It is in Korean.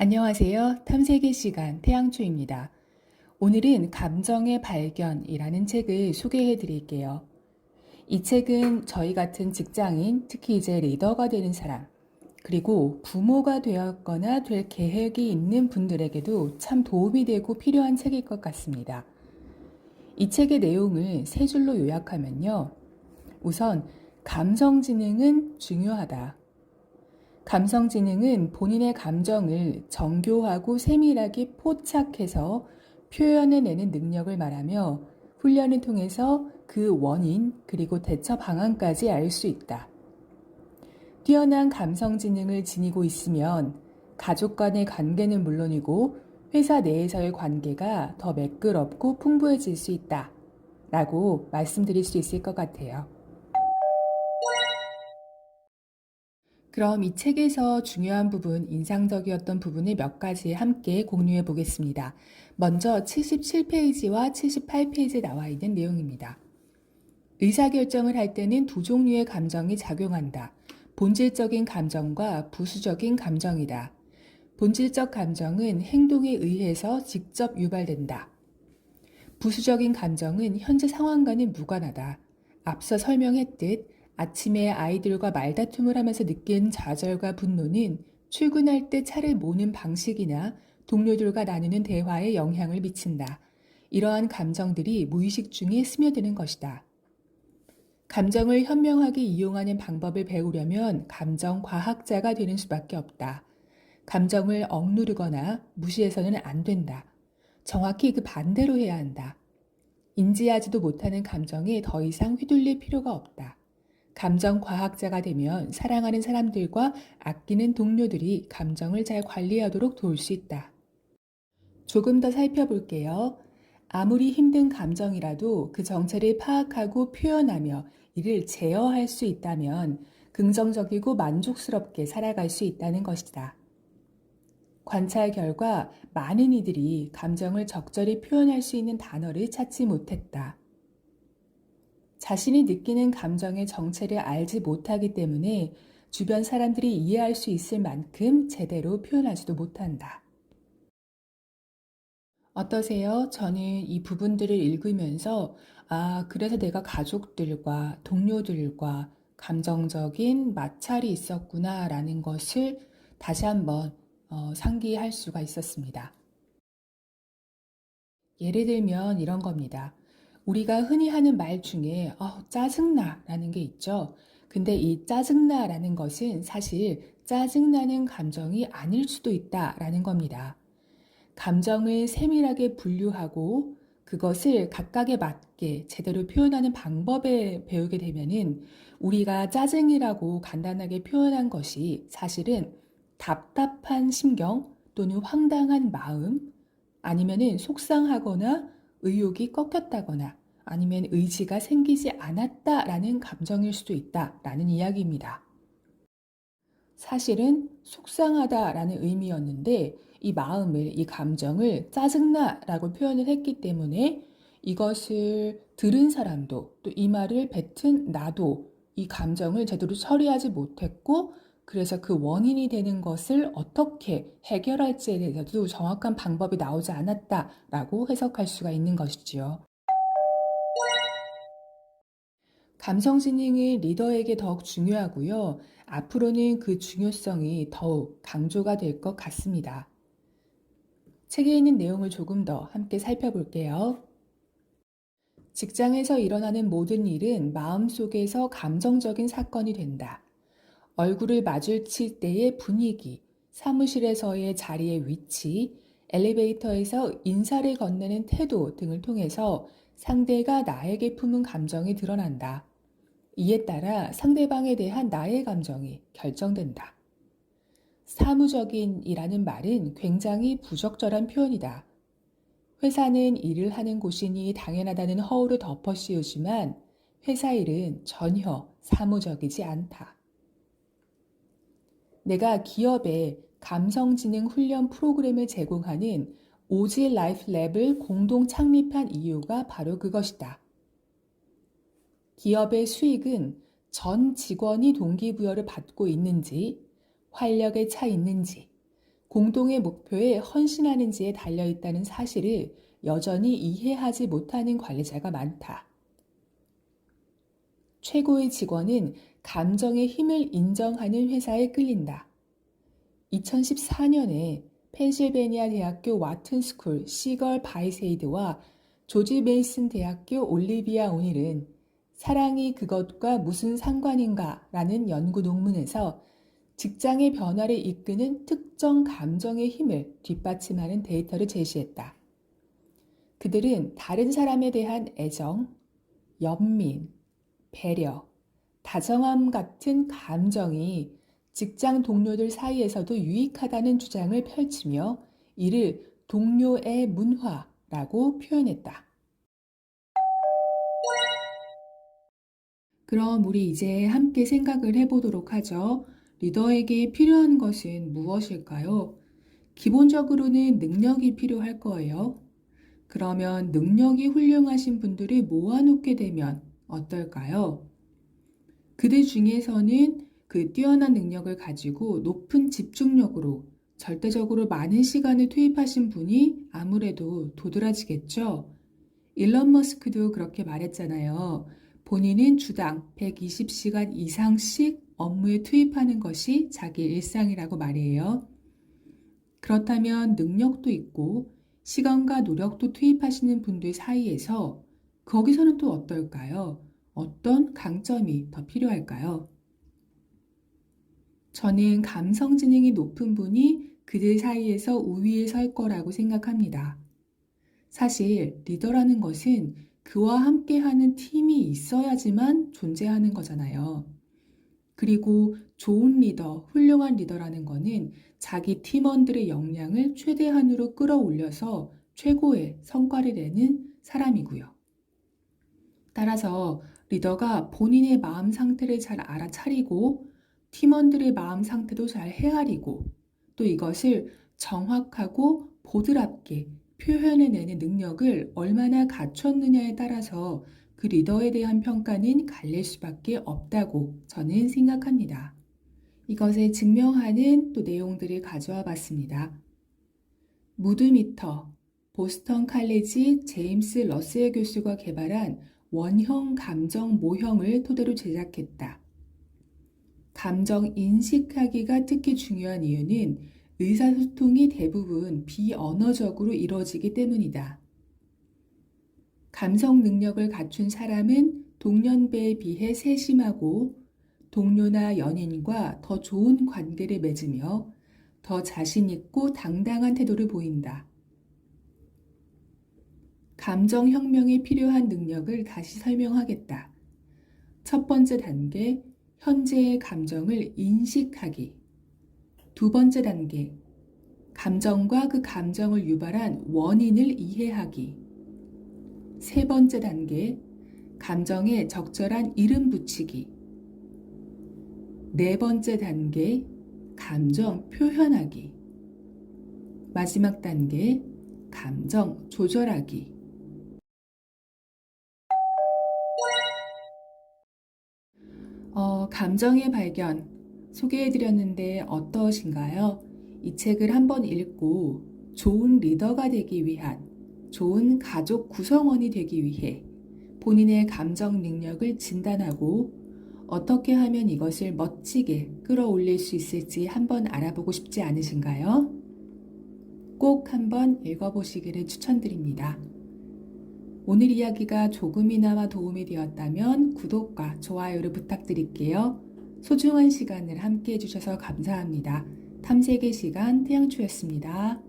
안녕하세요. 탐색의 시간 태양초입니다. 오늘은 감정의 발견이라는 책을 소개해 드릴게요. 이 책은 저희 같은 직장인, 특히 이제 리더가 되는 사람, 그리고 부모가 되었거나 될 계획이 있는 분들에게도 참 도움이 되고 필요한 책일 것 같습니다. 이 책의 내용을 세 줄로 요약하면요. 우선, 감성지능은 중요하다. 감성지능은 본인의 감정을 정교하고 세밀하게 포착해서 표현해내는 능력을 말하며 훈련을 통해서 그 원인 그리고 대처 방안까지 알 수 있다. 뛰어난 감성지능을 지니고 있으면 가족 간의 관계는 물론이고 회사 내에서의 관계가 더 매끄럽고 풍부해질 수 있다. 라고 말씀드릴 수 있을 것 같아요. 그럼 이 책에서 중요한 부분, 인상적이었던 부분을 몇 가지 함께 공유해 보겠습니다. 먼저 77페이지와 78페이지에 나와 있는 내용입니다. 의사결정을 할 때는 두 종류의 감정이 작용한다. 본질적인 감정과 부수적인 감정이다. 본질적 감정은 행동에 의해서 직접 유발된다. 부수적인 감정은 현재 상황과는 무관하다. 앞서 설명했듯 아침에 아이들과 말다툼을 하면서 느낀 좌절과 분노는 출근할 때 차를 모는 방식이나 동료들과 나누는 대화에 영향을 미친다. 이러한 감정들이 무의식 중에 스며드는 것이다. 감정을 현명하게 이용하는 방법을 배우려면 감정과학자가 되는 수밖에 없다. 감정을 억누르거나 무시해서는 안 된다. 정확히 그 반대로 해야 한다. 인지하지도 못하는 감정에 더 이상 휘둘릴 필요가 없다. 감정과학자가 되면 사랑하는 사람들과 아끼는 동료들이 감정을 잘 관리하도록 도울 수 있다. 조금 더 살펴볼게요. 아무리 힘든 감정이라도 그 정체를 파악하고 표현하며 이를 제어할 수 있다면 긍정적이고 만족스럽게 살아갈 수 있다는 것이다. 관찰 결과 많은 이들이 감정을 적절히 표현할 수 있는 단어를 찾지 못했다. 자신이 느끼는 감정의 정체를 알지 못하기 때문에 주변 사람들이 이해할 수 있을 만큼 제대로 표현하지도 못한다. 어떠세요? 저는 이 부분들을 읽으면서, 그래서 내가 가족들과 동료들과 감정적인 마찰이 있었구나라는 것을 다시 한번 상기할 수가 있었습니다. 예를 들면 이런 겁니다. 우리가 흔히 하는 말 중에 짜증나 라는 게 있죠. 근데 이 짜증나 라는 것은 사실 짜증나는 감정이 아닐 수도 있다 라는 겁니다. 감정을 세밀하게 분류하고 그것을 각각에 맞게 제대로 표현하는 방법에 배우게 되면은 우리가 짜증이라고 간단하게 표현한 것이 사실은 답답한 심경 또는 황당한 마음 아니면은 속상하거나 의욕이 꺾였다거나 아니면 의지가 생기지 않았다라는 감정일 수도 있다라는 이야기입니다. 사실은 속상하다라는 의미였는데 이 마음을, 이 감정을 짜증나라고 표현을 했기 때문에 이것을 들은 사람도 또 이 말을 뱉은 나도 이 감정을 제대로 처리하지 못했고 그래서 그 원인이 되는 것을 어떻게 해결할지에 대해서도 정확한 방법이 나오지 않았다라고 해석할 수가 있는 것이지요. 감성지능이 리더에게 더욱 중요하고요. 앞으로는 그 중요성이 더욱 강조가 될 것 같습니다. 책에 있는 내용을 조금 더 함께 살펴볼게요. 직장에서 일어나는 모든 일은 마음속에서 감정적인 사건이 된다. 얼굴을 마주칠 때의 분위기, 사무실에서의 자리의 위치, 엘리베이터에서 인사를 건네는 태도 등을 통해서 상대가 나에게 품은 감정이 드러난다. 이에 따라 상대방에 대한 나의 감정이 결정된다. 사무적인이라는 말은 굉장히 부적절한 표현이다. 회사는 일을 하는 곳이니 당연하다는 허울을 덮어 씌우지만 회사 일은 전혀 사무적이지 않다. 내가 기업에 감성지능 훈련 프로그램을 제공하는 오지 라이프 랩을 공동 창립한 이유가 바로 그것이다. 기업의 수익은 전 직원이 동기부여를 받고 있는지, 활력에 차 있는지, 공동의 목표에 헌신하는지에 달려있다는 사실을 여전히 이해하지 못하는 관리자가 많다. 최고의 직원은 감정의 힘을 인정하는 회사에 끌린다. 2014년에 펜실베니아 대학교 와튼스쿨 시걸 바이세이드와 조지 메이슨 대학교 올리비아 오닐은 사랑이 그것과 무슨 상관인가 라는 연구 논문에서 직장의 변화를 이끄는 특정 감정의 힘을 뒷받침하는 데이터를 제시했다. 그들은 다른 사람에 대한 애정, 연민, 배려, 다정함 같은 감정이 직장 동료들 사이에서도 유익하다는 주장을 펼치며 이를 동료의 문화라고 표현했다. 그럼 우리 이제 함께 생각을 해보도록 하죠. 리더에게 필요한 것은 무엇일까요? 기본적으로는 능력이 필요할 거예요. 그러면 능력이 훌륭하신 분들을 모아놓게 되면 어떨까요? 그들 중에서는 그 뛰어난 능력을 가지고 높은 집중력으로 절대적으로 많은 시간을 투입하신 분이 아무래도 도드라지겠죠. 일론 머스크도 그렇게 말했잖아요. 본인은 주당 120시간 이상씩 업무에 투입하는 것이 자기 일상이라고 말이에요. 그렇다면 능력도 있고 시간과 노력도 투입하시는 분들 사이에서 거기서는 또 어떨까요? 어떤 강점이 더 필요할까요? 저는 감성 지능이 높은 분이 그들 사이에서 우위에 설 거라고 생각합니다. 사실 리더라는 것은 그와 함께하는 팀이 있어야지만 존재하는 거잖아요. 그리고 좋은 리더, 훌륭한 리더라는 것은 자기 팀원들의 역량을 최대한으로 끌어올려서 최고의 성과를 내는 사람이고요. 따라서 리더가 본인의 마음 상태를 잘 알아차리고 팀원들의 마음 상태도 잘 헤아리고 또 이것을 정확하고 보드랍게 표현해내는 능력을 얼마나 갖췄느냐에 따라서 그 리더에 대한 평가는 갈릴 수밖에 없다고 저는 생각합니다. 이것을 증명하는 또 내용들을 가져와 봤습니다. 무드미터, 보스턴 칼리지 제임스 러셀 교수가 개발한 원형 감정 모형을 토대로 제작했다. 감정 인식하기가 특히 중요한 이유는 의사소통이 대부분 비언어적으로 이루어지기 때문이다. 감성 능력을 갖춘 사람은 동년배에 비해 세심하고 동료나 연인과 더 좋은 관계를 맺으며 더 자신 있고 당당한 태도를 보인다. 감정혁명에 필요한 능력을 다시 설명하겠다. 첫 번째 단계, 현재의 감정을 인식하기. 두 번째 단계, 감정과 그 감정을 유발한 원인을 이해하기. 세 번째 단계, 감정에 적절한 이름 붙이기. 네 번째 단계, 감정 표현하기. 마지막 단계, 감정 조절하기. 감정의 발견 소개해드렸는데 어떠신가요? 이 책을 한번 읽고 좋은 리더가 되기 위한, 좋은 가족 구성원이 되기 위해 본인의 감정 능력을 진단하고 어떻게 하면 이것을 멋지게 끌어올릴 수 있을지 한번 알아보고 싶지 않으신가요? 꼭 한번 읽어보시기를 추천드립니다. 오늘 이야기가 조금이나마 도움이 되었다면 구독과 좋아요를 부탁드릴게요. 소중한 시간을 함께 해주셔서 감사합니다. 탐색의 시간 태양초였습니다.